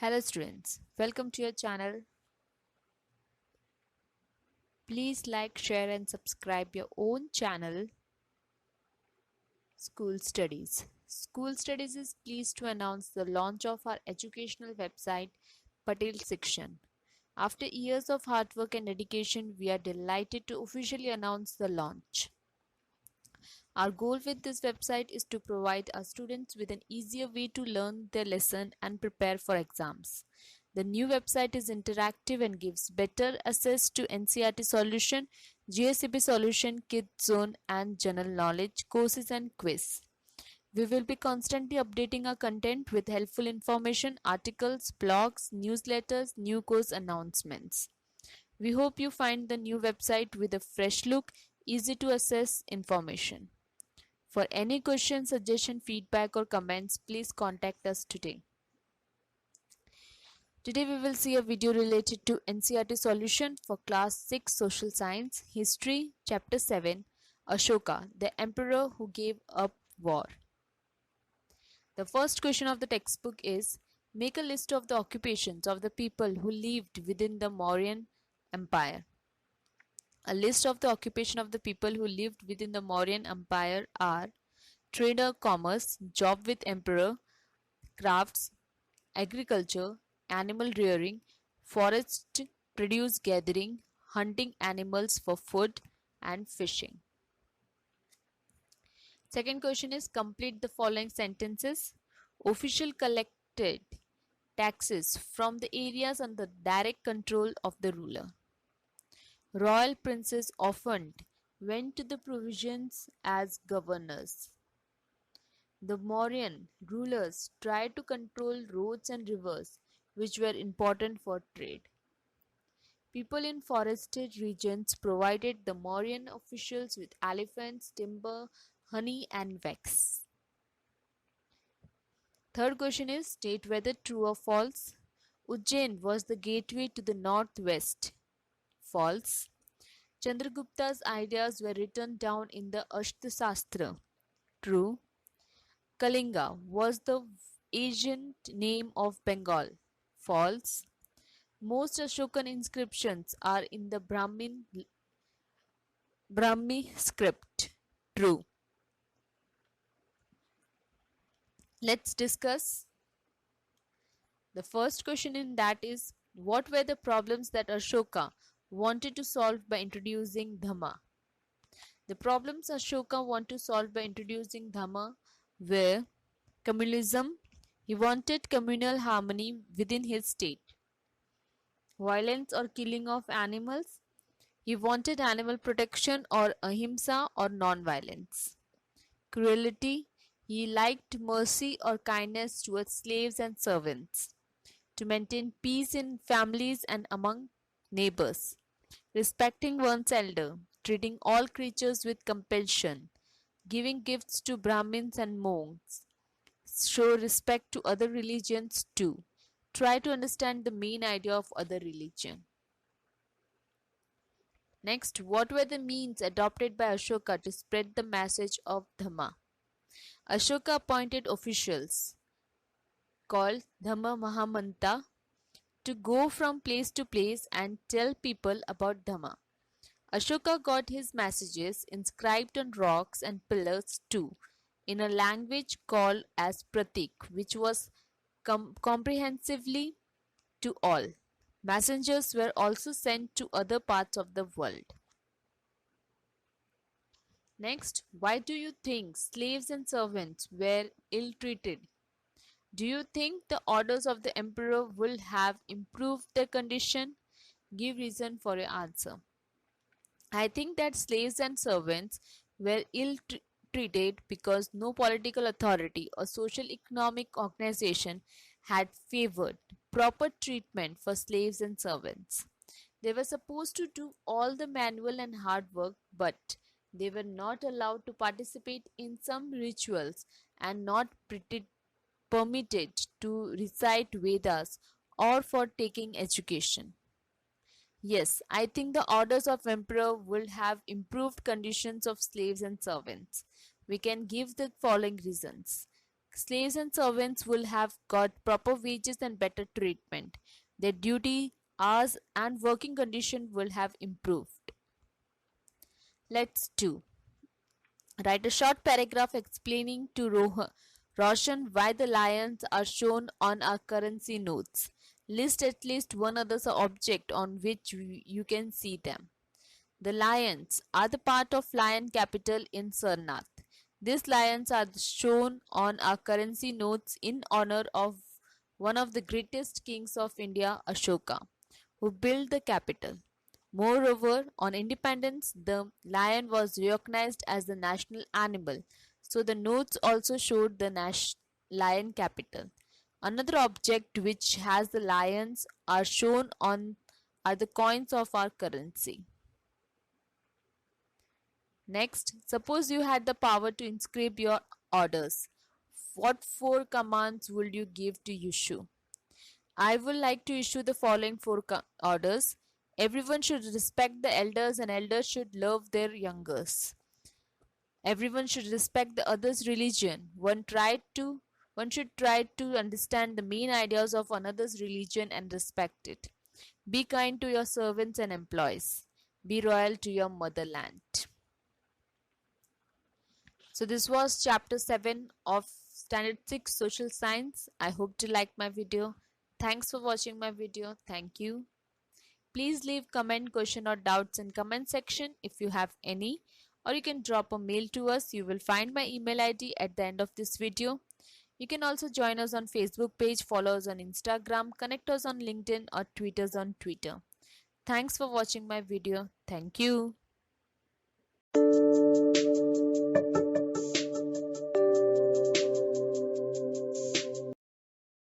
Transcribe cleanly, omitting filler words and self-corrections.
Hello students, welcome to your channel. Please like, share and subscribe your own channel School Studies. School Studies is pleased to announce the launch of our educational website Patel Section. After years of hard work and dedication, we are delighted to officially announce the launch. Our goal with this website is to provide our students with an easier way to learn their lesson and prepare for exams. The new website is interactive and gives better access to NCERT solution, GSEB solution, Kids Zone and general knowledge courses and quiz. We will be constantly updating our content with helpful information, articles, blogs, newsletters, new course announcements. We hope you find the new website with a fresh look, easy to access information. For any question, suggestion, feedback or comments, please contact us today. Today we will see a video related to NCERT solution for class 6 social science, history, chapter 7, Ashoka, the emperor who gave up war. The first question of the textbook is, make a list of the occupations of the people who lived within the Mauryan Empire. A list of the occupation of the people who lived within the Mauryan Empire are trader, commerce, job with emperor, crafts, agriculture, animal rearing, forest produce gathering, hunting animals for food, and fishing. Second question is, complete the following sentences. Official collected taxes from the areas under direct control of the ruler. Royal princes often went to the provisions as governors. The Mauryan rulers tried to control roads and rivers, which were important for trade. People in forested regions provided the Mauryan officials with elephants, timber, honey, and wax. Third question is, state whether true or false. Ujjain was the gateway to the northwest. False. Chandragupta's ideas were written down in the Ashtastra. True. Kalinga was the ancient name of Bengal. False. Most Ashokan inscriptions are in the Brahmi script. True. Let's discuss. The first question in that is, what were the problems that Ashoka wanted to solve by introducing Dhamma? The problems Ashoka wanted to solve by introducing Dhamma were communalism. He wanted communal harmony within his state. Violence or killing of animals. He wanted animal protection or ahimsa or non-violence. Cruelty. He liked mercy or kindness towards slaves and servants. To maintain peace in families and among neighbors. Respecting one's elder. Treating all creatures with compassion. Giving gifts to Brahmins and monks. Show respect to other religions too. Try to understand the main idea of other religion. Next, what were the means adopted by Ashoka to spread the message of Dhamma? Ashoka appointed officials called Dhamma Mahamanta to go from place to place and tell people about Dhamma. Ashoka got his messages inscribed on rocks and pillars too, in a language called as Pratik, which was comprehensively to all. Messengers were also sent to other parts of the world. Next, why do you think slaves and servants were ill-treated? Do you think the orders of the emperor will have improved their condition? Give reason for your answer. I think that slaves and servants were ill-treated because no political authority or social economic organization had favored proper treatment for slaves and servants. They were supposed to do all the manual and hard work, but they were not allowed to participate in some rituals and not permitted to recite Vedas or for taking education. Yes, I think the orders of emperor will have improved conditions of slaves and servants. We can give the following reasons. Slaves and servants will have got proper wages and better treatment. Their duty, hours, and working condition will have improved. Let's do. Write a short paragraph explaining to Roshan why the lions are shown on our currency notes. List at least one other object on which you can see them. The lions are the part of lion capital in Sarnath. These lions are shown on our currency notes in honor of one of the greatest kings of India, Ashoka, who built the capital. Moreover, on independence, the lion was recognized as the national animal, so the notes also showed the lion capital. Another object which has the lions are shown on are the coins of our currency. Next, suppose you had the power to inscribe your orders. What four commands would you give to Yushu? I would like to issue the following four orders. Everyone should respect the elders and elders should love their youngers. Everyone should respect the other's religion. One should try to understand the main ideas of another's religion and respect it. Be kind to your servants and employees. Be loyal to your motherland. So this was chapter 7 of standard 6 social science. I hope you liked my video. Thanks for watching my video. Thank you. Please leave comment, question or doubts in comment section if you have any, or you can drop a mail to us. You will find my email ID at the end of this video. You can also join us on Facebook page, follow us on Instagram, connect us on LinkedIn or tweet us on Twitter. Thanks for watching my video. Thank you.